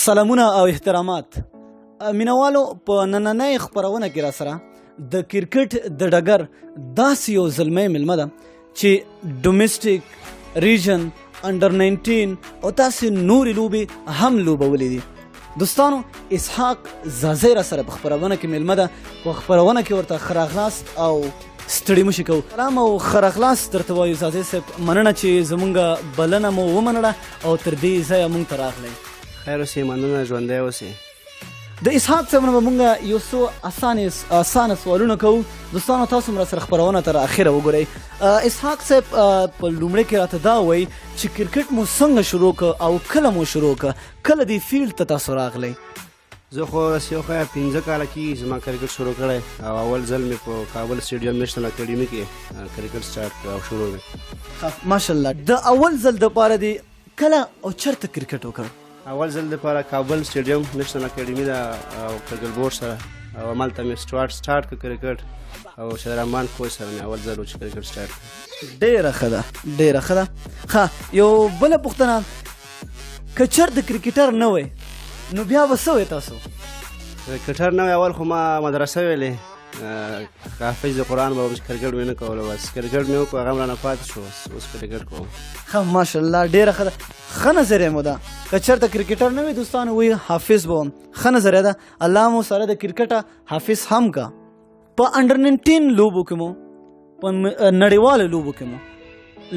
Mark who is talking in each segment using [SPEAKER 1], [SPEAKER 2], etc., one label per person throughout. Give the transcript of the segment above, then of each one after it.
[SPEAKER 1] سلامونه او احترامات مینوالو په نننۍ خپرونه کې را سره د کرکټ د ډګر داسې یو زلمی مېلمه ده چې ډومېسټک ریجن انډر 19 او داسې نورې لوبې هم لوبولې دي. دوستانو اسحاق زازی را سره په خپرونه کې مېلمه ده. په خپرونه کې ورته ښه راغلاست او ستړي مو شي کوو. سلام او ښه راغلاست درته وایو زازی صاحب. مننه چې زمونږ بلنه مو ومنله او تر دې ځایه مونږ ته راغلی.
[SPEAKER 2] خیر اوسئ، مننه، ژوندی اوسئ.
[SPEAKER 1] د اسحاق صاحب نه به مونږ یو څو اسانه سوالونه کوو. دوستانو تاسو هم را سره خپرونه تر اخره وګورئ. اسحاق صاحب په لومړي کې راته دا وایي چې کرکټ مو څنګه شروع کړ او کله مو شروع کړ؟ کله دې فیلډ ته تاسو راغلی؟
[SPEAKER 2] زه خو رسې وښیه 15 کاله کېږي زما کرکټ شروع کړی او اول ځل مې په کابل سټیډیم نیشنل اکاډمي کې کرکټ سټارټ کړ او شروع مې. ماشاءالله. د اول ځل دپاره دې کله او چېرته کرکټ وکړ؟ اول ځل دپاره کابل سټیډیم نیشنل اکاډمي ده او کرکټ بورډ سره او همالته مې سټارټ کړ کرکټ او شهید رحمان کوچ سره مې اول ځل و چې کرکټ سټارټ کړ. ډېره ښه ده، ډېره ښه ده. ښه، یو بله پوښتنه، که چېرته کرکټر نه وی نو بیا به څه وی تاسو؟ کرکټر نه وی اول خو ما مدرسه ویلې حافظ د قرآن به کرکټ مې نه کولو، بس کرکټ مې وکړو هغه هم رانه پاتې شو، اوس کرکټ کوم. ښه ماشاءالله، ډېره ښه ده. ښه نظریه مو ده. که چېرته کرکټر نه وي دوستانو وایي حافظ به وم. ښه نظریه ده. الله مو سره د کرکټه حافظ هم کا. په انډر 19 لوبو کې مو په نړیوالو لوبو کې مو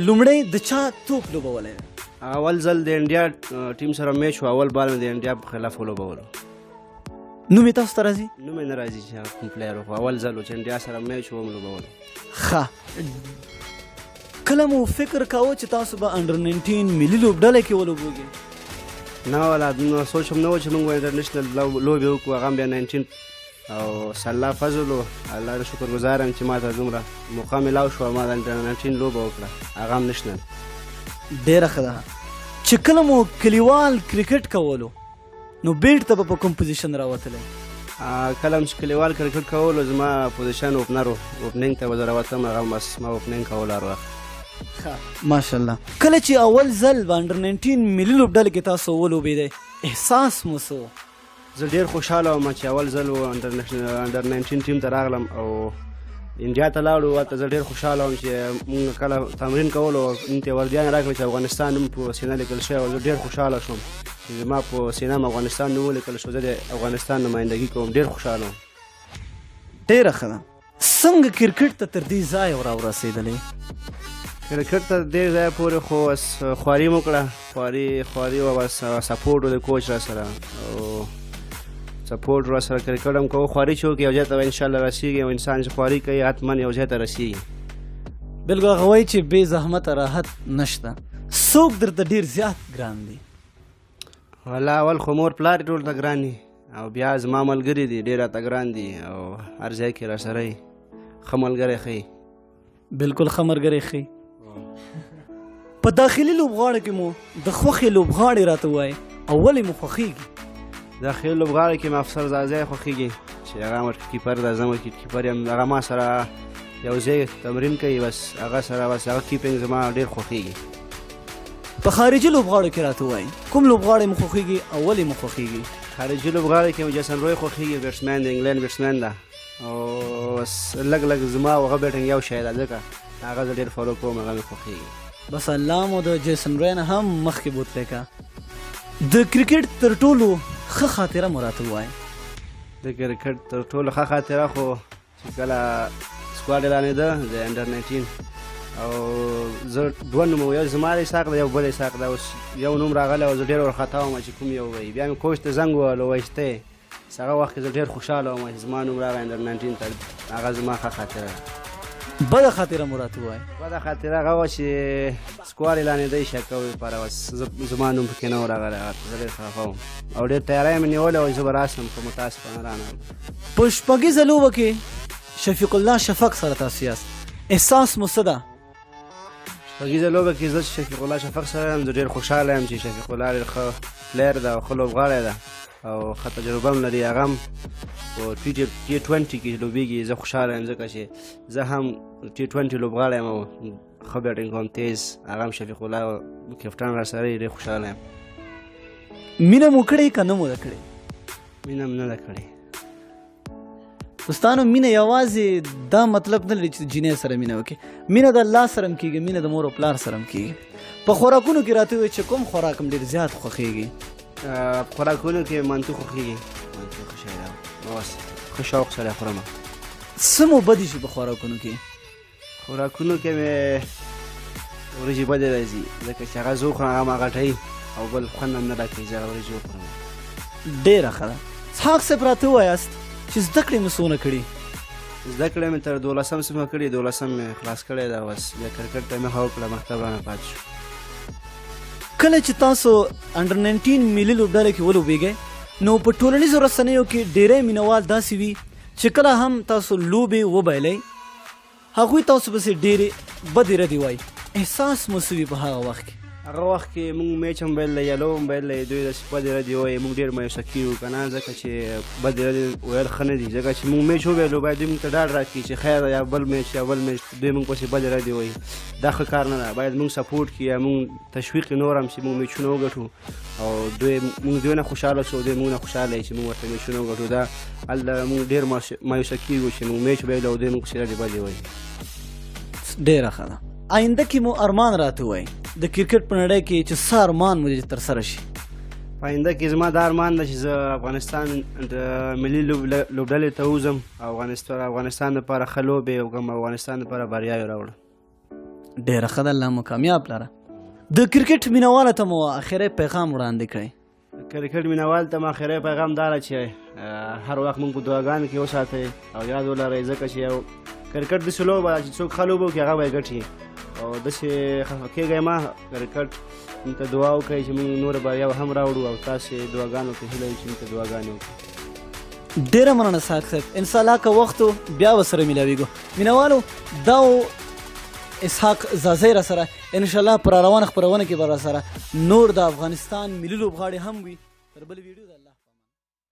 [SPEAKER 2] لومړی د چا توپ لوبولی؟ اول ځل د انډیا ټیم سره میچ و، اول بال مې د انډیا په خلاف ولوبولو. نوم یې تاسو ته راځي؟ نوم یې نه راځي چې کوم پلیر و، اول ځل و چې انډیا سره میچ و لوبولو. ښه، کله مو فکر کاوه چې تاسو به انډر 19 ملي لوبډله کې ولوبوږئ؟ نه والا دومره سوچ هم نه و چې موږ به انټرنیشنل لوبې وکړو. هغه هم بیا 19 او الله فضل و، الله ته شکر ګزار یم چې ما ته دومره موقع میلاو شوه، ما د انډر 19 لوبه وکړه، هغه هم نیشنل. ډېره ښه ده. چې کله مو کلیوال کرکټ کولو نو بیټ ته به په کوم پوزیشن راوتلی؟ کله هم چې کلیوال کرکټ کولو زما پوزیشن اوپنر و، اوپننګ ته به زه راوتم، هغه بس ما اوپننګ کولو هر وخت. ماشاءالله. کله چې اول ځل په انډر 19 ملي لوبډلې کې تاسو ولوبېدئ احساس مو څه و؟ زه ډېر خوشحاله وم چې اول ځل و انډر 19 ټیم ته راغلم او انډیا ته لاړو. هلته زه ډېر خوشحاله وم چې مونږ کله تمرین کولو نن ته وردیان راکړل چې افغانستان نوم په سینه لیکل شوی و. زه ډېر خوشحاله شوم چې زما په سینه م افغانستان نوم ولیکل شو، زه د افغانستان نمایندګي کوم. ډېر خوشحاله وم. ډېره ښه ده. څنګه کرکټ ته تر دې ځایه راورسېدلی؟ کرکټ ته دې ځایه پورې خو خواري مو کړه، خواري و، بس سپورټ و د کوچ را سره او سپورټ را سره کرکټ هم کوو. خواري چې وکړي یو ځای ته به انشاءالله رسېږي او انسان چې خواري کوي حتما یو ځای ته رسېږي. بلکل هغه وایي چې بې زحمته راحت نشته. څوک درته ډېر زیات ګران دي؟ والله اول خو مور پلار ټول ته ګران دي او بیا زما ملګري دي ډېر راته ګران دي او هر ځای کې را سره یي. ښه ملګری ښیي. بلکل ښه ملګری ښیي. په داخلي لوبغاړو کې مو د خوښې لوبغاړي راته ووایي او ولې مو خوښېږي؟ داخلي لوبغاړو کې مې افسر زازی خوښېږي چې هغه مټ کیپر ده، زه مټ کیپر یم. هغه ما سره یو ځای تمرین کوي، بس هغه سره بس هغه کیپینګ زما ډېر خوښېږي. په خارجي لوبغاړو کې راته ووایي کوم لوبغاړی مو خوښېږي او ولې مو خوښېږي؟ خارجي لوبغاړو کې مې جیسن روی خوښېږي، بیټسمین د انګلینډ بیټسمین ده او بس لږ زما او هغه بیټنګ یو شی ده، ځکه هغه زه ډېر فالو کوم، هغه مې خوښېږي. بس الله مو د جیسن روی نه هم مخکې بوتلی که. د کرکټ تر ټولو ښه خاطره مو راته ووایي؟ د کرکټ تر ټولو ښه خاطره خو چې کله سکواډ اعلانېده د انډر 19 او زه دوه نوم یو زما د اسحاق ده یو بل اسحاق ده. اوس یو نوم راغلی او زه ډېر وارخطا وم چې کوم یو وایي. بیا مې کوچ ته زنګ ووهلو وایي چې ته یې. هغه وخت کې زه ډېر خوشحاله وم چې زما نوم راغی انډر 19 ته. هغه زما ښه خاطره ده. بده خاطره مو راته ووایي؟ بده خاطره هغه وه چې سکواډ اعلانېده شکوي لپاره، بس زما نوم پکې نه و راغلی. زه ډېر خفه وم او ډېر تیاری مې نیولی و چې زه به راسم، خو متاسفانه رانغلم. په شپږیزه لوبه کې شفیق الله شفق سره تاسو یاست، احساس مو څه ده؟ شپږیزه لوبه کې زه شفیق الله شفق سره یم. زه ډېر خوشحاله یم چې شفیق الله ډېر ښه پلیر ده او ښه لوبغاړی ده او ښه تجربه هم لري. هغه هم په T20 کې لوبېږي. زه خوشحاله یم ځکه چې زه هم T20 لوبغاړی یم او ښه بیټنګ کوم، تیز. هغه هم شفیق الله کپټان را سره ډېر خوشحاله یم.
[SPEAKER 1] مینه مو کړې که نه مو ده کړې؟
[SPEAKER 2] مینه م نه ده کړې.
[SPEAKER 1] دوستانو مینه یوازې دا مطلب نه لري چې جینۍ سره مینه وکړي. مینه د الله سره هم کېږي، مینه د مور او پلار سره هم کېږي. په خوراکونو کې راته ووایي چې کوم خوراک هم ډېر زیات خوښېږي؟
[SPEAKER 2] خوراکونو کې منتو خوښېږي. منتو ښه شی ده، بس ښه شوق سره خورم.
[SPEAKER 1] څه مو بدې شي په خوراکونو کې؟
[SPEAKER 2] خوراکونو کې مې وریجې بدې راځي، ځکه چې هغه زه وخورم هغه ما غټوي او بل خوند هم نه راکوي، زه هغه وریجې وخورم.
[SPEAKER 1] ډېره ښه ده. اسحاق صاحب راته ووایاست چې زده کړې مو څونه کړي؟
[SPEAKER 2] زده کړې مې تر 12 صنفه کړي، 12 مې خلاص کړی ده. بس بیا کرکټ ته مې وکړه، مکتب رانه پاتې شو.
[SPEAKER 1] کله چې تاسو انډر 19 ملي لوبډلې کې ولوبېږئ نو په ټولنیزو رسنیو کې ډېری مینوال داسې وي چې کله هم تاسو لوبې وبایلئ هغوی تاسو پسې ډېرې بدې ردې وایي. احساس مو څه وي په هغه وخت کې؟
[SPEAKER 2] هغه وخت کې مونږ میچ هم بایللی یا لوبه هم بایللی، دوی داسې بدې ردې وایي، مونږ ډېر مایوسه کېږو که نه، ځکه چې بدې ردې ویل ښه نه دي، ځکه چې مونږ میچ وبایلو باید دوی مونږ ته ډاډ راکړي چې خیر یا بل میچ یا بل میچ دوی مونږ پسې بدې ردې وایي. دا ښه کار نه ده. باید مونږ سپورټ کړي یا مونږ تشویق کړي نور هم چې مونږ میچونه وګټو او مونږ دوی نه خوشحاله شو، دوی مونږ نه خوشحاله وي چې مونږ ورته میچونه وګټو. دا هلته مونږ ډېر مایوسه کېږو چې مونږ میچ وبایلو او دوی مونږ پسې ردې بدې وایي.
[SPEAKER 1] ډېره ښه ده. آینده کې مو ارمان راته ووایي د کرکټ په نړۍ کې چې څه ارمان مو دې ترسره شي؟
[SPEAKER 2] په آینده کې زما دا ارمان ده چې زه افغانستان د ملي لوبډلې ته وځم او افغانستان لپاره ښه لوبې وکړم، افغانستان لپاره بریاوې راوړم.
[SPEAKER 1] ډېره ښه ده، الله مو کامیاب لره. د کرکټ مینوالو ته مو اخري پیغام وړاندې کړئ.
[SPEAKER 2] کرکټ مینوال ته مو اخري پیغام دا ده چې هر وخت مونږ په دعاګانو کې وساتئ او یاد ولرئ، ځکه چې یو کرکټ داسې لوبه ده چې څوک ښه لوبه وکړي هغه به یې ګټي او داسې خفه کېږئ مه. کرکټ مونږ ته دعا وکړئ چې مونږ نوره بریاوې هم راوړو او تاسې دعاګانو ته هیله چې مونږ ته دعاګانې وکړئ.
[SPEAKER 1] ډېره مننه اسحاق صاحب. انشاءالله که وخت بیا ورسره میلاویږو. مینوالو دا اسحاق زازی را سره انشاءالله پر روانه خپرونه کې به را سره نور د افغانستان ملي لوبغاړي هم وي. تر بل ویډیو د الله